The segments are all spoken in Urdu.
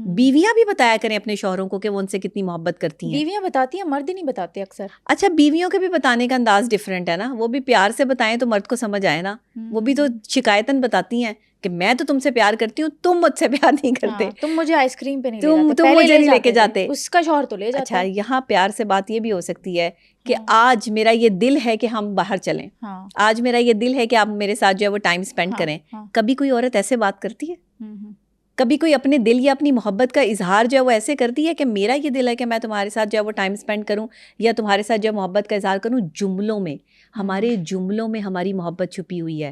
بیویاں بھی بتایا کریں اپنے شوہروں کو کہ وہ ان سے کتنی محبت کرتی ہیں. بیویاں بتاتی ہیں, مرد ہی نہیں بتاتے اکثر. اچھا, بیویوں کے بھی بتانے کا انداز ڈفرینٹ ہے نا, وہ بھی پیار سے بتائیں تو مرد کو سمجھ آئے نا. وہ بھی تو شکایتاً بتاتی ہیں کہ میں تو تم سے پیار کرتی ہوں, تم مجھ سے پیار نہیں کرتے, تم مجھے آئس کریم پہ نہیں تم مجھے نہیں لے کے جاتے. اس کا شوہر تو لے جاتا. اچھا, یہاں پیار سے بات یہ بھی ہو سکتی ہے کہ آج میرا یہ دل ہے کہ ہم باہر چلیں, آج میرا یہ دل ہے کہ آپ میرے ساتھ جو ہے وہ ٹائم اسپینڈ کریں. کبھی کوئی عورت ایسے بات کرتی ہے؟ کبھی کوئی اپنے دل یا اپنی محبت کا اظہار جو ہے وہ ایسے کرتی ہے کہ میرا یہ دل ہے کہ میں تمہارے ساتھ جو ہے وہ ٹائم اسپینڈ کروں یا تمہارے ساتھ جو ہے محبت کا اظہار کروں؟ جملوں میں, ہمارے جملوں میں ہماری محبت چھپی ہوئی ہے.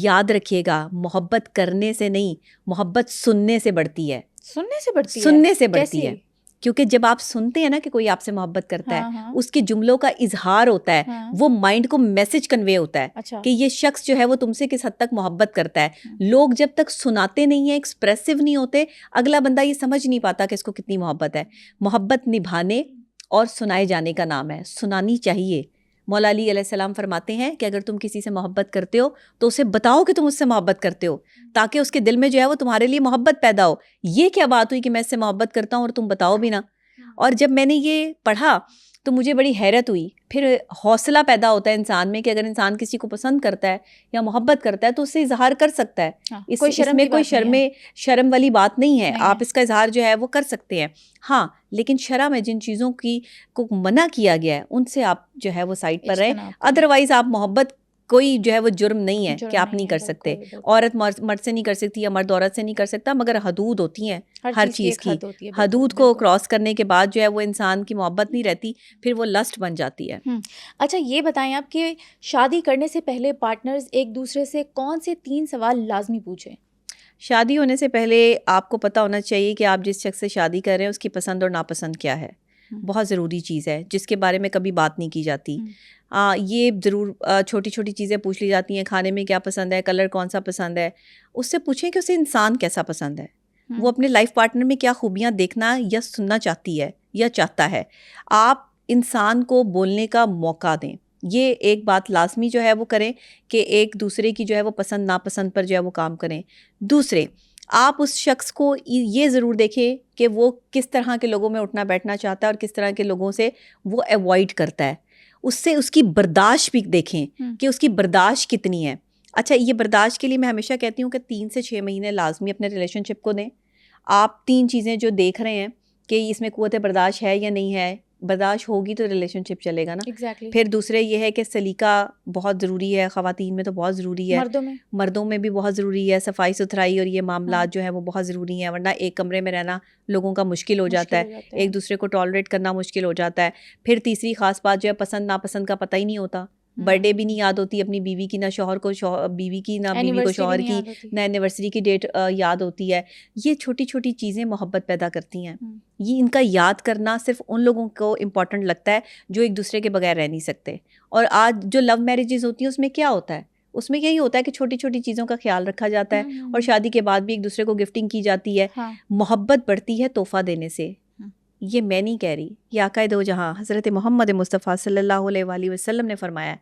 یاد رکھیے گا, محبت کرنے سے نہیں, محبت سننے سے بڑھتی ہے. سننے سے بڑھتی ہے, کیونکہ جب آپ سنتے ہیں نا کہ کوئی آپ سے محبت کرتا ہے, اس کے جملوں کا اظہار ہوتا ہے, وہ مائنڈ کو میسج کنوے ہوتا ہے کہ یہ شخص جو ہے وہ تم سے کس حد تک محبت کرتا ہے. لوگ جب تک سناتے نہیں ہیں, ایکسپریسو نہیں ہوتے, اگلا بندہ یہ سمجھ نہیں پاتا کہ اس کو کتنی محبت ہے. محبت نبھانے اور سنائے جانے کا نام ہے, سنانی چاہیے. مولا علی علیہ السلام فرماتے ہیں کہ اگر تم کسی سے محبت کرتے ہو تو اسے بتاؤ کہ تم اس سے محبت کرتے ہو, تاکہ اس کے دل میں جو ہے وہ تمہارے لیے محبت پیدا ہو. یہ کیا بات ہوئی کہ میں اس سے محبت کرتا ہوں اور تم بتاؤ بھی نا. اور جب میں نے یہ پڑھا تو مجھے بڑی حیرت ہوئی. پھر حوصلہ پیدا ہوتا ہے انسان میں کہ اگر انسان کسی کو پسند کرتا ہے یا محبت کرتا ہے تو اس سے اظہار کر سکتا ہے. اس میں کوئی شرم والی بات نہیں ہے, آپ اس کا اظہار جو ہے وہ کر سکتے ہیں. ہاں, لیکن شرع میں جن چیزوں کو منع کیا گیا ہے ان سے آپ جو ہے وہ سائڈ پر رہیں. ادروائز آپ محبت کوئی جو ہے وہ جرم نہیں ہے کہ آپ نہیں کر سکتے. عورت مرد سے نہیں کر سکتی یا مرد عورت سے نہیں کر سکتا, مگر حدود ہوتی ہیں ہر چیز کی. حدود کو کراس کرنے کے بعد جو ہے وہ انسان کی محبت نہیں رہتی, پھر وہ لسٹ بن جاتی ہے. اچھا, یہ بتائیں آپ کہ شادی کرنے سے پہلے پارٹنرز ایک دوسرے سے کون سے 3 سوال لازمی پوچھیں؟ شادی ہونے سے پہلے آپ کو پتہ ہونا چاہیے کہ آپ جس شخص سے شادی کر رہے ہیں اس کی پسند اور ناپسند کیا ہے. بہت ضروری چیز ہے جس کے بارے میں کبھی بات نہیں کی جاتی. یہ ضرور چھوٹی چھوٹی چیزیں پوچھ لی جاتی ہیں, کھانے میں کیا پسند ہے, کلر کون سا پسند ہے. اس سے پوچھیں کہ اسے انسان کیسا پسند ہے, وہ اپنے لائف پارٹنر میں کیا خوبیاں دیکھنا یا سننا چاہتی ہے یا چاہتا ہے. آپ انسان کو بولنے کا موقع دیں. یہ ایک بات لازمی جو ہے وہ کریں کہ ایک دوسرے کی جو ہے وہ پسند ناپسند پر جو ہے وہ کام کریں. دوسرے, آپ اس شخص کو یہ ضرور دیکھیں کہ وہ کس طرح کے لوگوں میں اٹھنا بیٹھنا چاہتا ہے اور کس طرح کے لوگوں سے وہ ایوائڈ کرتا ہے. اس سے اس کی برداشت بھی دیکھیں کہ اس کی برداشت کتنی ہے. اچھا, یہ برداشت کے لیے میں ہمیشہ کہتی ہوں کہ 3 سے 6 مہینے لازمی اپنے ریلیشن شپ کو دیں. آپ 3 چیزیں جو دیکھ رہے ہیں کہ اس میں قوت برداشت ہے یا نہیں ہے, برداشت ہوگی تو ریلیشن شپ چلے گا نا. پھر دوسرے یہ ہے کہ سلیقہ بہت ضروری ہے, خواتین میں تو بہت ضروری ہے, مردوں میں بھی بہت ضروری ہے. صفائی ستھرائی اور یہ معاملات جو ہیں وہ بہت ضروری ہیں, ورنہ ایک کمرے میں رہنا لوگوں کا مشکل ہو جاتا ہے, ایک دوسرے کو ٹالریٹ کرنا مشکل ہو جاتا ہے. پھر تیسری خاص بات جو ہے پسند ناپسند کا پتہ ہی نہیں ہوتا. برتھ ڈے بھی نہیں یاد ہوتی اپنی بیوی کی, نہ شوہر کو بیوی کی, نہ بیوی کو شوہر کی, نہ اینیورسری کی ڈیٹ یاد ہوتی ہے. یہ چھوٹی چھوٹی چیزیں محبت پیدا کرتی ہیں. یہ ان کا یاد کرنا صرف ان لوگوں کو امپورٹنٹ لگتا ہے جو ایک دوسرے کے بغیر رہ نہیں سکتے. اور آج جو لو میرجز ہوتی ہیں اس میں کیا ہوتا ہے, اس میں یہی ہوتا ہے کہ چھوٹی چھوٹی چیزوں کا خیال رکھا جاتا ہے اور شادی کے بعد بھی ایک دوسرے کو گفٹنگ کی جاتی ہے. محبت بڑھتی ہے تحفہ دینے سے. یہ میں نہیں کہہ رہی, یہ آقا دو جہاں حضرت محمد مصطفیٰ صلی اللہ علیہ وآلہ وسلم نے فرمایا ہے